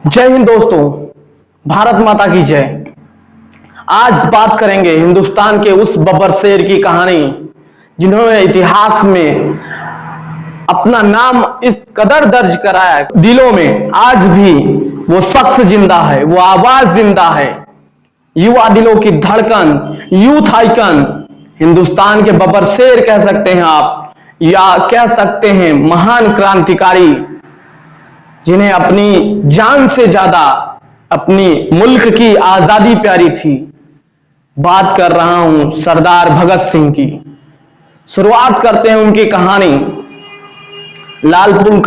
जय हिंद दोस्तों, भारत माता की जय। आज बात करेंगे हिंदुस्तान के उस बब्बर शेर की कहानी जिन्होंने इतिहास में अपना नाम इस कदर दर्ज कराया, दिलों में आज भी वो शख्स जिंदा है, वो आवाज जिंदा है, युवा दिलों की धड़कन, यूथ आइकन, हिंदुस्तान के बब्बर शेर कह सकते हैं आप, या कह सकते हैं महान क्रांतिकारी, जिन्हें अपनी जान से ज्यादा अपनी मुल्क की आजादी प्यारी थी। बात कर रहा हूं सरदार भगत सिंह की। शुरुआत करते हैं उनकी कहानी। लालपुर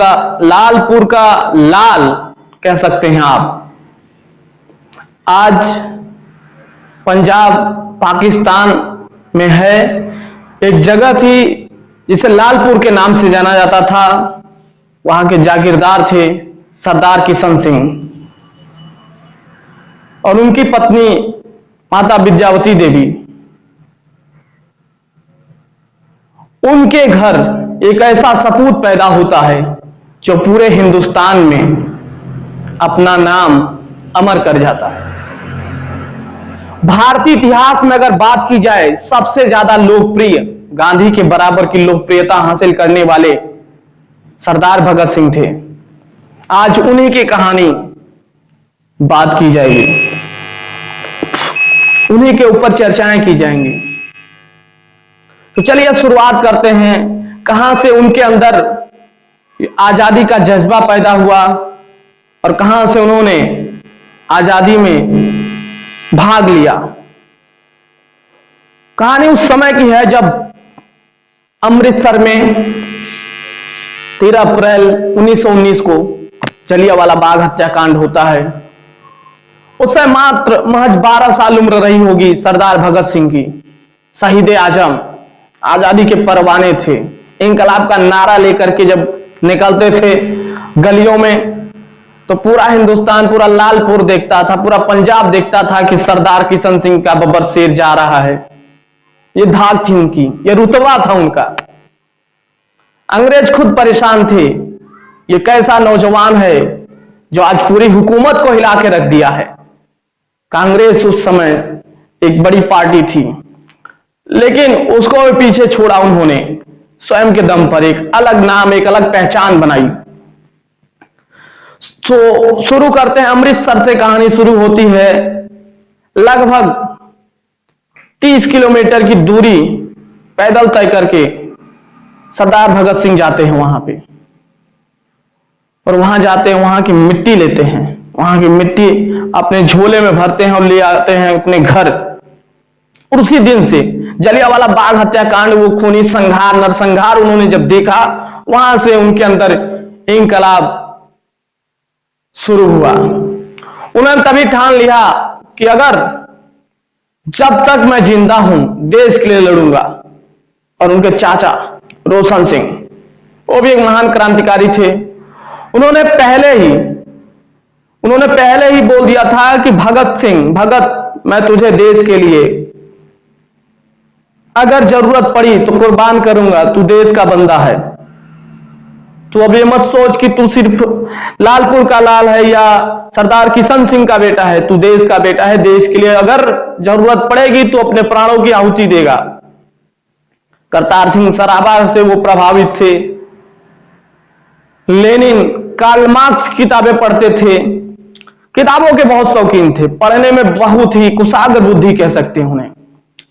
का लाल कह सकते हैं आप। आज पंजाब पाकिस्तान में है, एक जगह थी जिसे लालपुर के नाम से जाना जाता था। वहां के जागीरदार थे सरदार किशन सिंह और उनकी पत्नी माता विद्यावती देवी। उनके घर एक ऐसा सपूत पैदा होता है जो पूरे हिंदुस्तान में अपना नाम अमर कर जाता है। भारतीय इतिहास में अगर बात की जाए, सबसे ज्यादा लोकप्रिय, गांधी के बराबर की लोकप्रियता हासिल करने वाले सरदार भगत सिंह थे। आज उन्हीं की कहानी बात की जाएगी, उन्हीं के ऊपर चर्चाएं की जाएंगी। तो चलिए शुरुआत करते हैं, कहां से उनके अंदर आजादी का जज्बा पैदा हुआ और कहां से उन्होंने आजादी में भाग लिया। कहानी उस समय की है जब अमृतसर में 13 अप्रैल 1919 को जलियांवाला बाग हत्याकांड होता है। उस समय मात्र महज 12 साल उम्र रही होगी सरदार भगत सिंह की। शहीद आजम, आजादी के परवाने थे। इंकलाब का नारा लेकर के जब निकलते थे गलियों में, तो पूरा हिंदुस्तान, पूरा लालपुर देखता था, पूरा पंजाब देखता था कि सरदार किशन सिंह का बब्बर शेर जा रहा है। ये धाक थी उनकी, ये रुतबा था उनका। अंग्रेज खुद परेशान थे, ये कैसा नौजवान है जो आज पूरी हुकूमत को हिला के रख दिया है। कांग्रेस उस समय एक बड़ी पार्टी थी, लेकिन उसको भी पीछे छोड़ा उन्होंने। स्वयं के दम पर एक अलग नाम, एक अलग पहचान बनाई। तो शुरू करते हैं अमृतसर से। कहानी शुरू होती है, लगभग 30 किलोमीटर की दूरी पैदल तय करके सरदार भगत सिंह जाते हैं वहां पे। और वहां जाते हैं, वहां की मिट्टी लेते हैं, वहां की मिट्टी अपने झोले में भरते हैं और ले आते हैं अपने घर। और उसी दिन से जलियांवाला बाग हत्याकांड, वो खूनी संहार, नरसंहार उन्होंने जब देखा, वहां से उनके अंदर इंकलाब शुरू हुआ। उन्होंने तभी ठान लिया कि अगर जब तक मैं जिंदा हूं देश के लिए लड़ूंगा। और उनके चाचा रोशन सिंह, वो भी एक महान क्रांतिकारी थे। उन्होंने पहले ही बोल दिया था कि भगत सिंह, भगत, मैं तुझे देश के लिए अगर जरूरत पड़ी तो कुर्बान करूंगा, तू देश का बंदा है। तू अब ये मत सोच कि तू सिर्फ लालपुर का लाल है या सरदार किशन सिंह का बेटा है, तू देश का बेटा है। देश के लिए अगर जरूरत पड़ेगी तो अपने प्राणों की आहुति देगा। करतार सिंह सराबा से वो प्रभावित थे। लेनिन, कार्ल मार्क्स की किताबें पढ़ते थे, किताबों के बहुत शौकीन थे। पढ़ने में बहुत ही कुशाग्र बुद्धि कह सकते हैं उन्हें,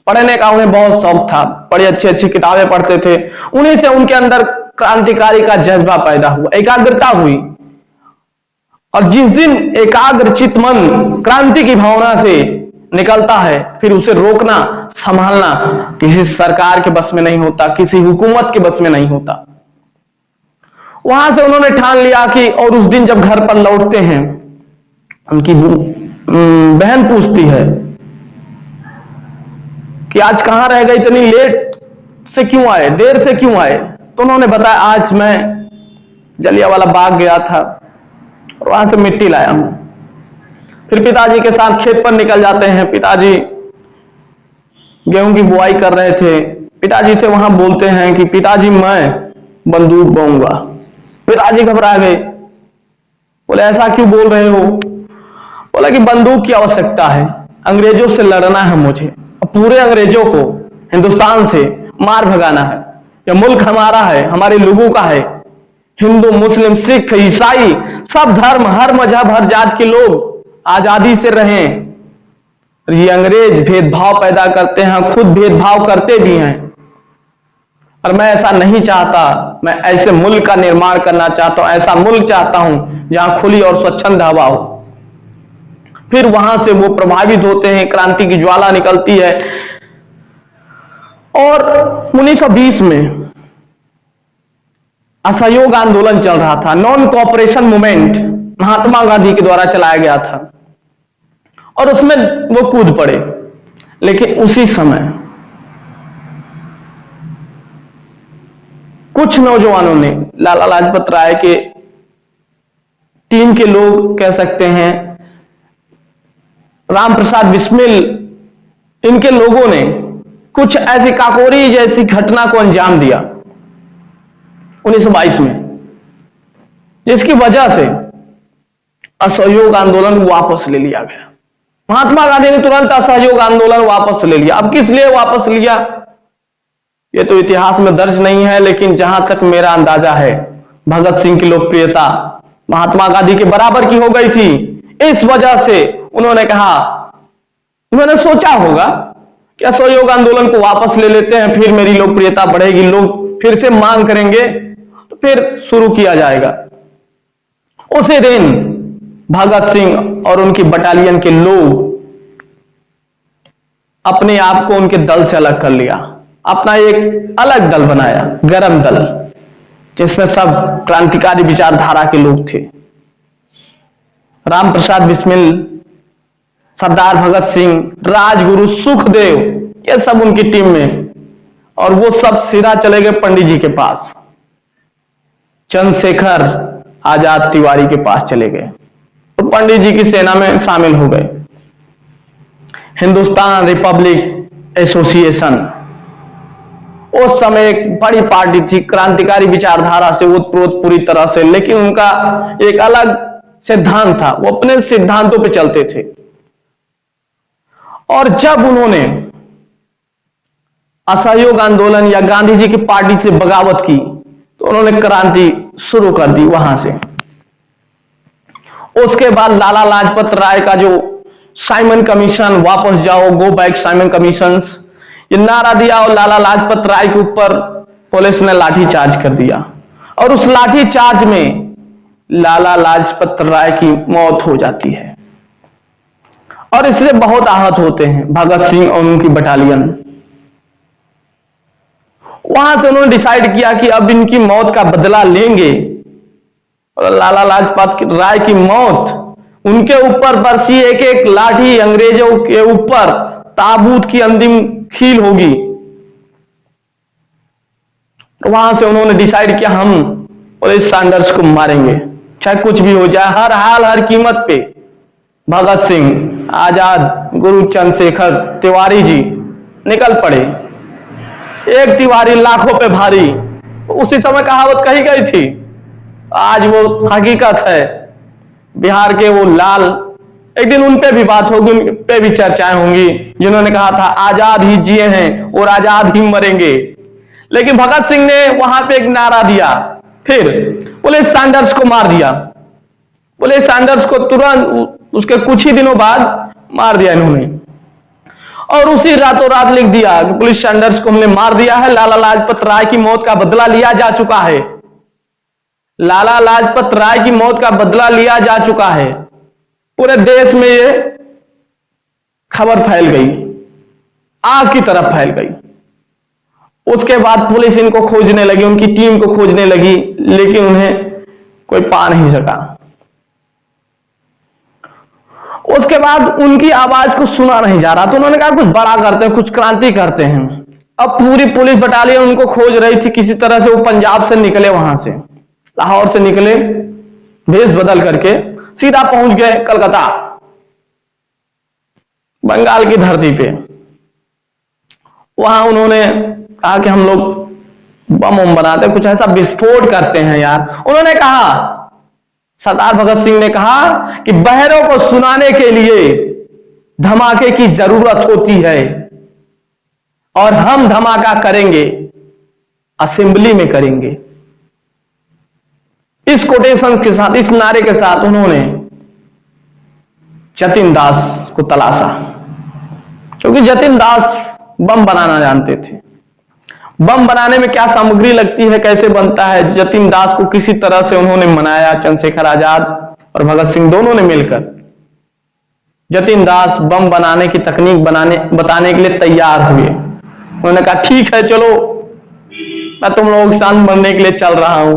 पढ़ने का उन्हें बहुत शौक था। बड़ी अच्छी अच्छी किताबें पढ़ते थे। उन्हीं से उनके अंदर क्रांतिकारी का जज्बा पैदा हुआ, एकाग्रता हुई। और जिस दिन एकाग्रचित मन क्रांति की भावना से निकलता है, फिर उसे रोकना, संभालना किसी सरकार के बस में नहीं होता, किसी हुकूमत के बस में नहीं होता। वहां से उन्होंने ठान लिया कि, और उस दिन जब घर पर लौटते हैं, उनकी बहन पूछती है कि आज कहां रह गए, इतनी लेट से क्यों आए, देर से क्यों आए। तो उन्होंने बताया, आज मैं जलियांवाला बाग गया था और वहां से मिट्टी लाया हूं। फिर पिताजी के साथ खेत पर निकल जाते हैं। पिताजी गेहूं की बुआई कर रहे थे। पिताजी से वहां बोलते हैं कि पिताजी मैं बंदूक बोऊंगा। पिताजी घबरा गए। बोले ऐसा क्यों बोल रहे हो? बोला कि बंदूक की आवश्यकता है, अंग्रेजों से लड़ना है मुझे, पूरे अंग्रेजों को हिंदुस्तान से मार भगाना है। यह मुल्क हमारा है, हमारे लोगों का है। हिंदू, मुस्लिम, सिख, ईसाई, सब धर्म, हर मजहब, हर जात के लोग आजादी से रहें। ये अंग्रेज भेदभाव पैदा करते हैं, खुद भेदभाव करते भी हैं, और मैं ऐसा नहीं चाहता। मैं ऐसे मुल्क का निर्माण करना चाहता हूं, ऐसा मुल्क चाहता हूं जहां खुली और स्वच्छंद हवा हो। फिर वहां से वो प्रभावित होते हैं, क्रांति की ज्वाला निकलती है। और 1920 में असहयोग आंदोलन चल रहा था, non cooperation movement Mahatma Gandhi के द्वारा चलाया गया था, और उसमें वो कूद पड़े। लेकिन उसी समय कुछ नौजवानों ने, लाला लाजपत राय के टीम के लोग कह सकते हैं, राम प्रसाद बिस्मिल, इनके लोगों ने कुछ ऐसी काकोरी जैसी घटना को अंजाम दिया 1922 में, जिसकी वजह से असहयोग आंदोलन वापस ले लिया गया। महात्मा गांधी ने तुरंत असहयोग आंदोलन वापस ले लिया। अब किस लिए वापस लिया ये तो इतिहास में दर्ज नहीं है, लेकिन जहां तक मेरा अंदाजा है, भगत सिंह की लोकप्रियता महात्मा गांधी के बराबर की हो गई थी। इस वजह से उन्होंने कहा, उन्होंने सोचा होगा कि असहयोग आंदोलन को वापस ले लेते हैं, फिर मेरी लोकप्रियता बढ़ेगी, लोग फिर से मांग करेंगे, तो फिर शुरू किया जाएगा। उसी दिन भगत सिंह और उनकी बटालियन के लोग अपने आप को उनके दल से अलग कर लिया, अपना एक अलग दल बनाया, गरम दल, जिसमें सब क्रांतिकारी विचारधारा के लोग थे। राम प्रसाद बिस्मिल, सरदार भगत सिंह, राजगुरु सुखदेव, ये सब उनकी टीम में, और वो सब सीधा चले गए पंडित जी के पास, चंद्रशेखर आजाद तिवारी के पास चले गए, और पंडित जी की सेना में शामिल हो गए। हिंदुस्तान रिपब्लिक एसोसिएशन उस समय एक बड़ी पार्टी थी, क्रांतिकारी विचारधारा से ओतप्रोत पूरी तरह से, लेकिन उनका एक अलग सिद्धांत था, वो अपने सिद्धांतों पे चलते थे। और जब उन्होंने असहयोग आंदोलन या गांधी जी की पार्टी से बगावत की, तो उन्होंने क्रांति शुरू कर दी वहां से। उसके बाद लाला लाजपत राय का जो साइमन कमीशन, वापस जाओ, गो बैक साइमन कमीशन, ये नारा दिया, और लाला लाजपत राय के ऊपर पुलिस ने लाठीचार्ज कर दिया, और उस लाठीचार्ज में लाला लाजपत राय की मौत हो जाती है, और इससे बहुत आहत होते हैं भगत सिंह और उनकी बटालियन। वहां से उन्होंने डिसाइड किया कि अब इनकी मौत का बदला लेंगे, और लाला लाजपत राय की मौत, उनके ऊपर बरसी एक एक लाठी अंग्रेजों के ऊपर ताबूत की अंतिम खील होगी। वहां से उन्होंने डिसाइड किया, हम पुलिस सैंडर्स को मारेंगे, चाहे कुछ भी हो जाए, हर हाल हर कीमत पे। भगत सिंह, आजाद, गुरु चंद्रशेखर तिवारी जी निकल पड़े, एक तिवारी लाखों पे भारी। उसी समय कहावत कही गई थी, आज वो हकीकत है। बिहार के वो लाल, एक दिन उन पे भी बात होगी, उन पे भी चर्चाएं होंगी, जिन्होंने कहा था आजाद ही जिए हैं और आजाद ही मरेंगे। लेकिन भगत सिंह ने वहां पे एक नारा दिया, फिर पुलिस सैंडर्स को मार दिया। पुलिस सैंडर्स को तुरंत उसके कुछ ही दिनों बाद मार दिया इन्होंने, और उसी रातों रात लिख दिया कि पुलिस सैंडर्स को हमने मार दिया है, लाला लाजपत राय की मौत का बदला लिया जा चुका है। लाला लाजपत राय की मौत का बदला लिया जा चुका है। पूरे देश में ये खबर फैल गई, आग की तरफ फैल गई। उसके बाद पुलिस इनको खोजने लगी, उनकी टीम को खोजने लगी, लेकिन उन्हें कोई पा नहीं सका। उसके बाद उनकी आवाज को सुना नहीं जा रहा, तो उन्होंने कहा कुछ बड़ा करते हैं, कुछ क्रांति करते हैं। अब पूरी पुलिस बटालियन उनको खोज रही थी, किसी तरह से वो पंजाब से निकले, वहां से लाहौर से निकले, भेष बदल करके सीधा पहुंच गए कलकत्ता, बंगाल की धरती पे। वहां उन्होंने कहा कि हम लोग बम बनाते, कुछ ऐसा विस्फोट करते हैं यार। उन्होंने कहा सरदार भगत सिंह ने कहा कि बहरों को सुनाने के लिए धमाके की जरूरत होती है और हम धमाका करेंगे, असेंबली में करेंगे। इस कोटेशन के साथ, इस नारे के साथ उन्होंने जतिन दास को तलाशा, क्योंकि जतिन दास बम बनाना जानते थे। बम बनाने में क्या सामग्री लगती है, कैसे बनता है, जतिन दास को किसी तरह से उन्होंने मनाया। चंद्रशेखर आजाद और भगत सिंह दोनों ने मिलकर जतिन दास बम बनाने की तकनीक बताने के लिए तैयार हुए। उन्होंने कहा ठीक है, चलो मैं तुम लोगों के साथ मरने के लिए चल रहा हूं,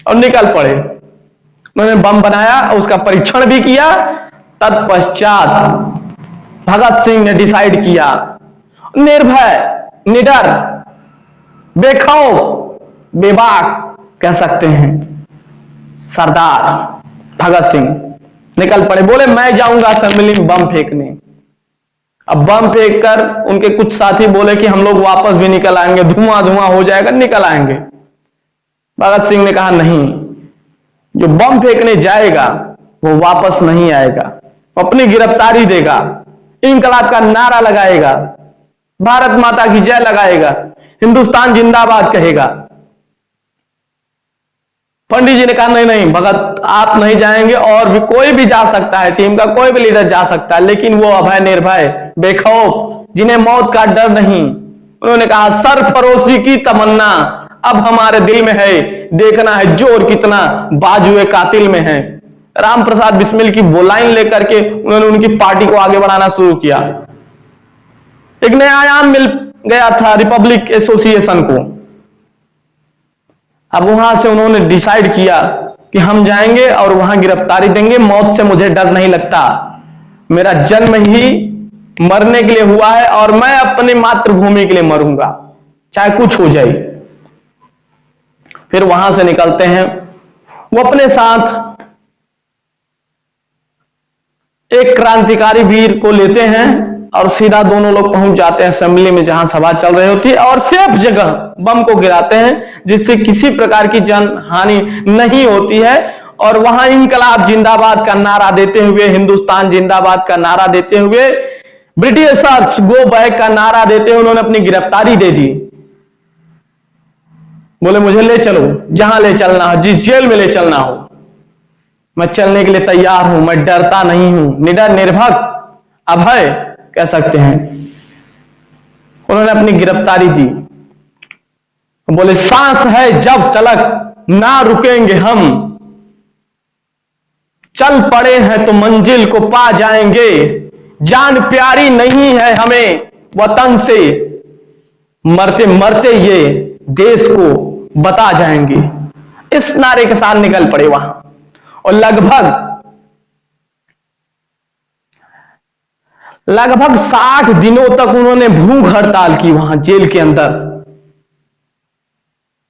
और निकल पड़े। उन्होंने बम बनाया और उसका परीक्षण भी किया। तत्पश्चात भगत सिंह ने डिसाइड किया, निर्भय, निडर, बेखौफ, बेबाक कह सकते हैं, सरदार भगत सिंह निकल पड़े। बोले मैं जाऊंगा असेंबली में बम फेंकने। अब बम फेंक कर उनके कुछ साथी बोले कि हम लोग वापस भी निकल आएंगे, धुआं धुआं हो जाएगा, निकल आएंगे। भगत सिंह ने कहा नहीं, जो बम फेंकने जाएगा वो वापस नहीं आएगा, अपनी गिरफ्तारी देगा, इंकलाब का नारा लगाएगा, भारत माता की जय लगाएगा, हिंदुस्तान जिंदाबाद कहेगा। पंडित जी ने कहा नहीं नहीं भगत, आप नहीं जाएंगे, और भी कोई भी जा सकता है, टीम का कोई भी लीडर जा सकता है, लेकिन वो अभय, निर्भय, बेखौफ, जिन्हें मौत का डर नहीं। उन्होंने कहा सरफरोशी की तमन्ना अब हमारे दिल में है, देखना है जोर कितना बाजुए कातिल में है। राम प्रसाद बिस्मिल की वो लाइन लेकर के उन्होंने उनकी पार्टी को आगे बढ़ाना शुरू किया। एक नया आयाम मिल गया था रिपब्लिक एसोसिएशन को। अब वहां से उन्होंने डिसाइड किया कि हम जाएंगे और वहां गिरफ्तारी देंगे, मौत से मुझे डर नहीं लगता, मेरा जन्म ही मरने के लिए हुआ है और मैं अपनी मातृभूमि के लिए मरूंगा, चाहे कुछ हो जाए। फिर वहां से निकलते हैं, वो अपने साथ एक क्रांतिकारी वीर को लेते हैं और सीधा दोनों लोग पहुंच जाते हैं असेंबली में, जहां सभा चल रही होती है, और सेफ जगह बम को गिराते हैं जिससे किसी प्रकार की जन हानि नहीं होती है। और वहां इंकलाब जिंदाबाद का नारा देते हुए, हिंदुस्तान जिंदाबाद का नारा देते हुए, ब्रिटिशर्स गो बैक का नारा देते हुए उन्होंने अपनी गिरफ्तारी दे दी। बोले मुझे ले चलो, जहां ले चलना हो, जिस जेल में ले चलना हो, मैं चलने के लिए तैयार हूं, मैं डरता नहीं हूं, निडर, निर्भय, अभय कह सकते हैं। उन्होंने अपनी गिरफ्तारी दी। बोले सांस है जब तलक ना रुकेंगे हम, चल पड़े हैं तो मंजिल को पा जाएंगे, जान प्यारी नहीं है हमें वतन से, मरते मरते ये देश को बता जाएंगे। इस नारे के साथ निकल पड़े वहां, और लगभग 60 दिनों तक उन्होंने भूख हड़ताल की वहां जेल के अंदर।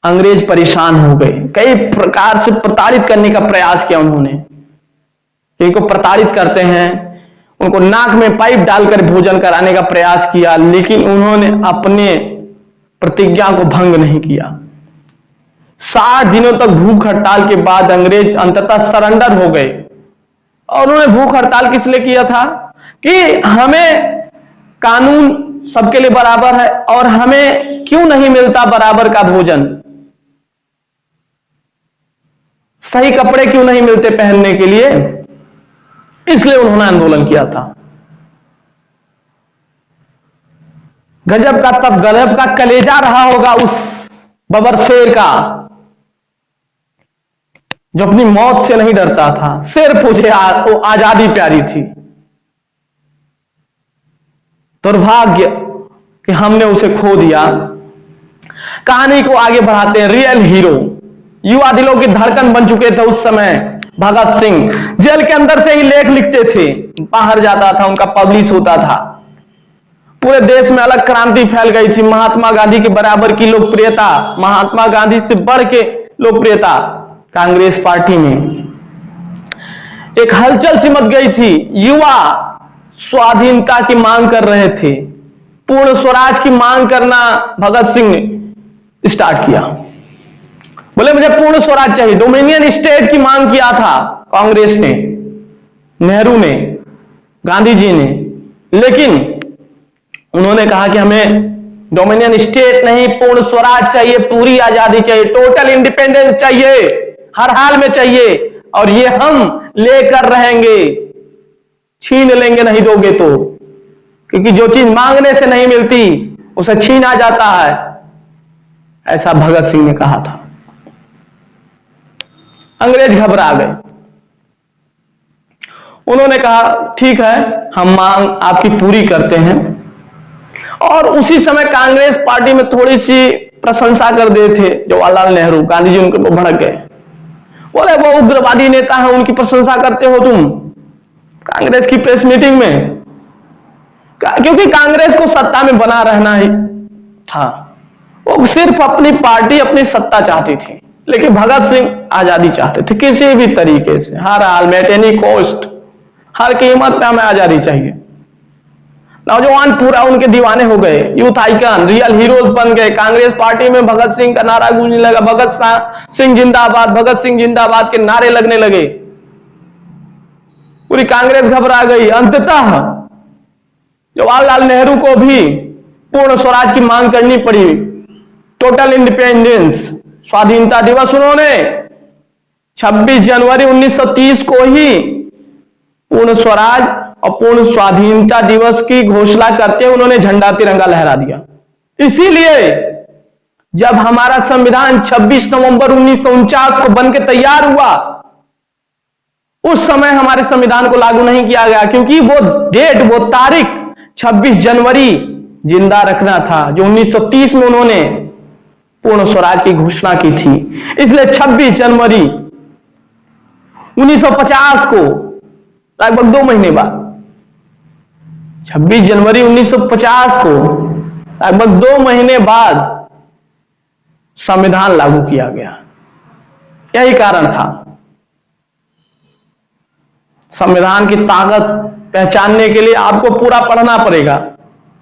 अंग्रेज परेशान हो गए, कई प्रकार से प्रताड़ित करने का प्रयास किया उन्होंने। इनको प्रताड़ित करते हैं, उनको नाक में पाइप डालकर भोजन कराने का प्रयास किया, लेकिन उन्होंने अपने प्रतिज्ञा को भंग नहीं किया। 60 दिनों तक भूख हड़ताल के बाद अंग्रेज अंततः सरेंडर हो गए। और उन्होंने भूख हड़ताल किस लिए किया था कि हमें कानून सबके लिए बराबर है और हमें क्यों नहीं मिलता बराबर का भोजन, सही कपड़े क्यों नहीं मिलते पहनने के लिए, इसलिए उन्होंने आंदोलन किया था। गजब का, तब गजब का कलेजा रहा होगा उस बबर शेर का, जो अपनी मौत से नहीं डरता था, सिर्फ मुझे आजादी प्यारी थी। दुर्भाग्य कि हमने उसे खो दिया। कहानी को आगे बढ़ाते हैं। रियल हीरो, युवा दिलों की धड़कन बन चुके थे उस समय भगत सिंह। जेल के अंदर से ही लेख लिखते थे, बाहर जाता था, उनका पब्लिश होता था। पूरे देश में अलग क्रांति फैल गई थी। महात्मा गांधी के बराबर की लोकप्रियता, महात्मा गांधी से बढ़ के लोकप्रियता कांग्रेस पार्टी में। एक हलचल सी मच गई थी। युवा स्वाधीनता की मांग कर रहे थे, पूर्ण स्वराज की मांग करना भगत सिंह ने स्टार्ट किया। बोले मुझे पूर्ण स्वराज चाहिए, डोमिनियन स्टेट की मांग किया था कांग्रेस ने, नेहरू ने, गांधी जी ने। लेकिन उन्होंने कहा कि हमें डोमिनियन स्टेट नहीं, पूर्ण स्वराज चाहिए, पूरी आजादी चाहिए, टोटल इंडिपेंडेंस चाहिए, हर हाल में चाहिए, और ये हम लेकर रहेंगे, छीन लेंगे नहीं दोगे तो, क्योंकि जो चीज मांगने से नहीं मिलती उसे छीना जाता है, ऐसा भगत सिंह ने कहा था। अंग्रेज घबरा गए। उन्होंने कहा ठीक है, हम मांग आपकी पूरी करते हैं। और उसी समय कांग्रेस पार्टी में थोड़ी सी प्रशंसा कर रहे थे जवाहरलाल नेहरू। गांधी जी उनके भड़क गए, बोले वो उग्रवादी नेता है, उनकी प्रशंसा करते हो तुम कांग्रेस की प्रेस मीटिंग में। क्योंकि कांग्रेस को सत्ता में बना रहना ही था, वो सिर्फ अपनी पार्टी, अपनी सत्ता चाहती थी। लेकिन भगत सिंह आजादी चाहते थे, किसी भी तरीके से, हर हाल में, एट एनी कॉस्ट, हर कीमत पे हमें आजादी चाहिए। नौजवान पूरा उनके दीवाने हो गए, यूथ आइकन, रियल हीरोज बन गए। कांग्रेस पार्टी में भगत सिंह का नारा गूंजने लगा, भगत सिंह जिंदाबाद, भगत सिंह जिंदाबाद के नारे लगने लगे। पूरी कांग्रेस घबरा गई। अंततः जवाहरलाल नेहरू को भी पूर्ण स्वराज की मांग करनी पड़ी। टोटल इंडिपेंडेंस, स्वाधीनता दिवस उन्होंने 26 जनवरी 1930 को ही पूर्ण स्वराज और पूर्ण स्वाधीनता दिवस की घोषणा करते हुए उन्होंने झंडा तिरंगा लहरा दिया। इसीलिए जब हमारा संविधान 26 नवंबर 1949 को बनकर तैयार हुआ, उस समय हमारे संविधान को लागू नहीं किया गया, क्योंकि वो डेट, वो तारीख 26 जनवरी जिंदा रखना था, जो 1930 में उन्होंने पूर्ण स्वराज की घोषणा की थी। इसलिए 26 जनवरी 1950 को, लगभग 2 महीने बाद, 26 जनवरी 1950 को लगभग 2 महीने बाद संविधान लागू किया गया। यही कारण था। संविधान की ताकत पहचानने के लिए आपको पूरा पढ़ना पड़ेगा।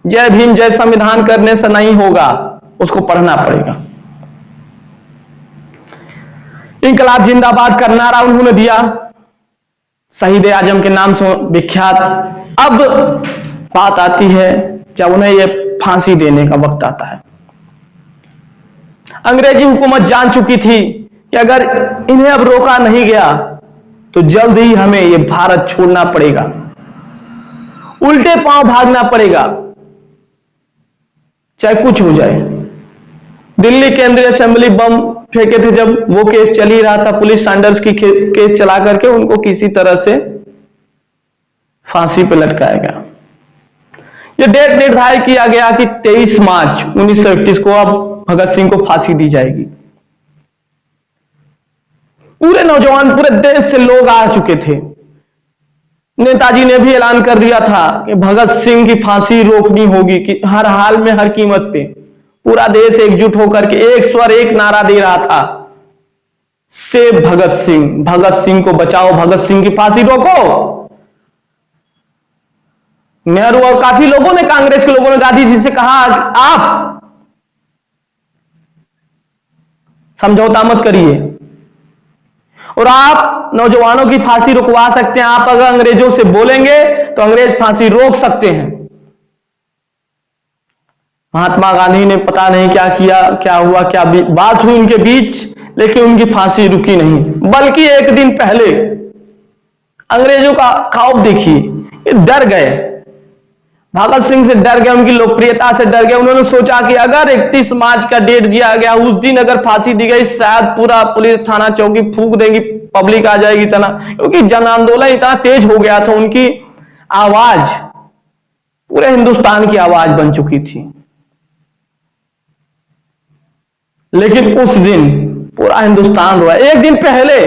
जय भीम जय संविधान करने से नहीं होगा, उसको पढ़ना पड़ेगा। इंकलाब जिंदाबाद का नारा उन्होंने दिया, शहीद आजम के नाम से विख्यात। अब बात आती है जब उन्हें यह फांसी देने का वक्त आता है। अंग्रेजी हुकूमत जान चुकी थी कि अगर इन्हें अब रोका नहीं गया तो जल्द ही हमें यह भारत छोड़ना पड़ेगा, उल्टे पांव भागना पड़ेगा, चाहे कुछ हो जाए। दिल्ली केंद्रीय असेंबली बम फेंके थे जब वो केस चल ही रहा था, पुलिस सैंडर्स की केस चला करके उनको किसी तरह से फांसी पर लटकाया गया। यह डेट निर्धारित किया गया कि 23 मार्च 1931 को अब भगत सिंह को फांसी दी जाएगी। पूरे नौजवान, पूरे देश से लोग आ चुके थे। नेताजी ने भी ऐलान कर दिया था कि भगत सिंह की फांसी रोकनी होगी, कि हर हाल में, हर कीमत पे। पूरा देश एकजुट होकर के एक स्वर, एक नारा दे रहा था, सेव भगत सिंह, भगत सिंह को बचाओ, भगत सिंह की फांसी रोको। नेहरू और काफी लोगों ने, कांग्रेस के लोगों ने गांधी जी से कहा, आप समझौता मत करिए और आप नौजवानों की फांसी रुकवा सकते हैं। आप अगर अंग्रेजों से बोलेंगे तो अंग्रेज फांसी रोक सकते हैं। महात्मा गांधी ने पता नहीं क्या किया, क्या हुआ, क्या बात हुई उनके बीच, लेकिन उनकी फांसी रुकी नहीं। बल्कि एक दिन पहले अंग्रेजों का खौफ देखिए, ये डर गए, भगत सिंह से डर गए, उनकी लोकप्रियता से डर गए। उन्होंने सोचा कि अगर 31 मार्च का डेट दिया गया, उस दिन अगर फांसी दी गई, शायद पूरा पुलिस थाना चौकी फूंक देगी, पब्लिक आ जाएगी इतना, क्योंकि जन आंदोलन इतना तेज हो गया था। उनकी आवाज पूरे हिंदुस्तान की आवाज बन चुकी थी। लेकिन उस दिन पूरा हिंदुस्तान रोया। एक दिन पहले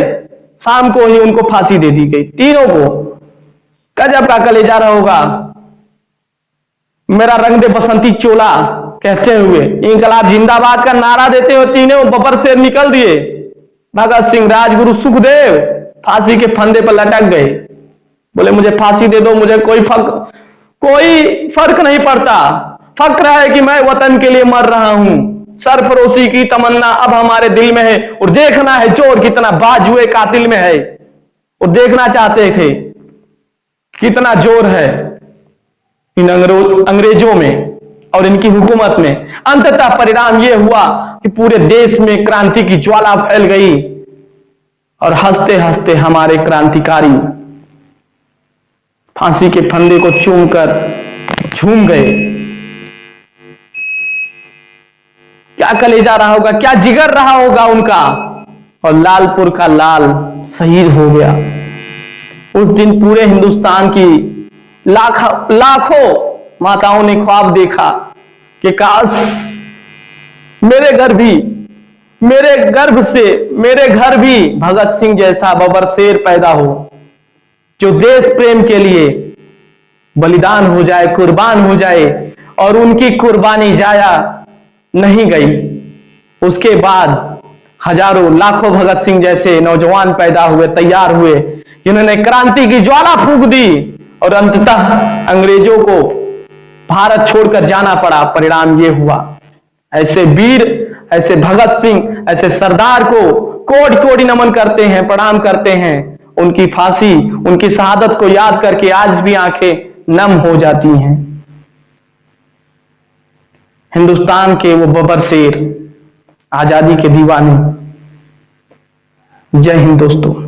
शाम को ही उनको फांसी दे दी गई, तीनों को। गजब का कलेजा रहा होगा। मेरा रंग दे बसंती चोला कहते हुए, इंकलाब जिंदाबाद का नारा देते हुए तीनों बबर से निकल दिए। भगत सिंह, राजगुरु, सुखदेव फांसी के फंदे पर लटक गए। बोले मुझे फांसी दे दो, मुझे कोई फर्क नहीं पड़ता। फक्र है कि मैं वतन के लिए मर रहा हूं, सरफरोशी की तमन्ना अब हमारे दिल में है, और देखना है जोर कितना बाजुए कातिल में है। और देखना चाहते थे कितना जोर है इन अंग्रेजों में और इनकी हुकूमत में। अंततः परिणाम यह हुआ कि पूरे देश में क्रांति की ज्वाला फैल गई, और हंसते हंसते हमारे क्रांतिकारी फांसी के फंदे को चूमकर झूम गए। क्या कलेजा रहा होगा, क्या जिगर रहा होगा उनका। और लालपुर का लाल शहीद हो गया। उस दिन पूरे हिंदुस्तान की लाखों माताओं ने ख्वाब देखा कि काश मेरे घर भी भगत सिंह जैसा बबर शेर पैदा हो, जो देश प्रेम के लिए बलिदान हो जाए, कुर्बान हो जाए। और उनकी कुर्बानी जाया नहीं गई। उसके बाद हजारों लाखों भगत सिंह जैसे नौजवान पैदा हुए, तैयार हुए, जिन्होंने क्रांति की ज्वाला फूंक दी। और अंततः अंग्रेजों को भारत छोड़कर जाना पड़ा। परिणाम यह हुआ। ऐसे वीर, ऐसे भगत सिंह, ऐसे सरदार को कोटि कोटि नमन करते हैं, प्रणाम करते हैं। उनकी फांसी, उनकी शहादत को याद करके आज भी आंखें नम हो जाती हैं। हिंदुस्तान के वो बबर शेर, आजादी के दीवाने। जय हिंद दोस्तों।